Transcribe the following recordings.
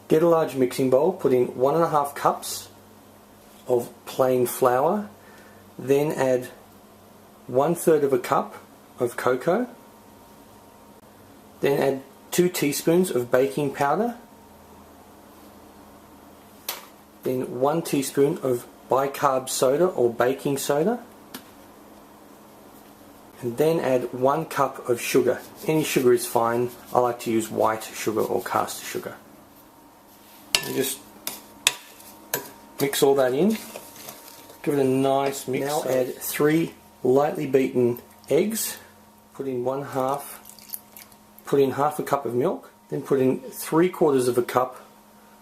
Get a large mixing bowl, put in 1.5 cups of plain flour, then add 1/3 of a cup of cocoa, then add 2 teaspoons of baking powder, then 1 teaspoon of bicarb soda or baking soda, and then add 1 cup of sugar. Any sugar is fine. I like to use white sugar or caster sugar. And just mix all that in. Give it a nice mix. Now add 3 lightly beaten eggs. Put in half a cup of milk. Then put in 3/4 of a cup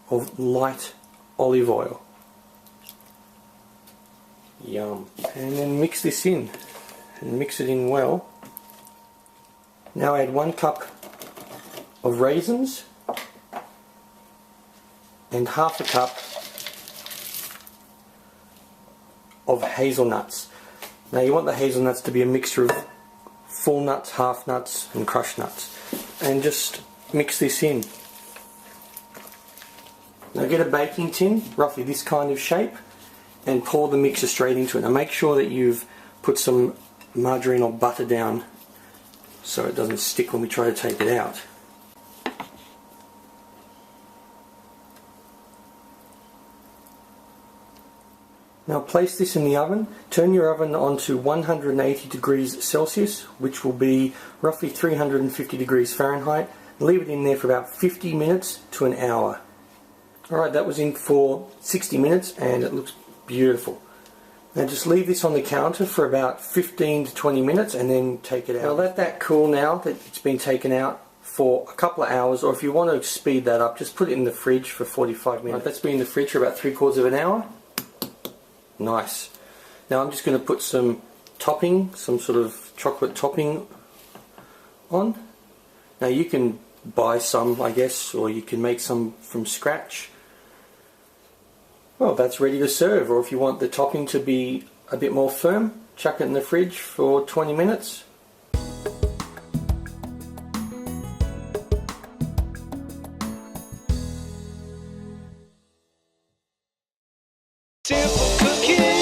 of light olive oil. Yum. And then mix this in. And mix it in well. Now add 1 cup of raisins and half a cup of hazelnuts. Now you want the hazelnuts to be a mixture of full nuts, half nuts and crushed nuts. And just mix this in. Now get a baking tin, roughly this kind of shape, and pour the mixture straight into it. Now make sure that you've put some margarine or butter down so it doesn't stick when we try to take it out. Now place this in the oven. Turn your oven on to 180 degrees Celsius, which will be roughly 350 degrees Fahrenheit. Leave it in there for about 50 minutes to an hour. Alright, that was in for 60 minutes and it looks beautiful. Now just leave this on the counter for about 15 to 20 minutes and then take it out. Now let that cool now that it's been taken out for a couple of hours, or if you want to speed that up, just put it in the fridge for 45 minutes. Right, that's been in the fridge for about 3/4 of an hour. Nice. Now I'm just going to put some topping, some sort of chocolate topping on. Now you can buy some, I guess, or you can make some from scratch. Well, that's ready to serve. Or if you want the topping to be a bit more firm, chuck it in the fridge for 20 minutes. Simple cooking.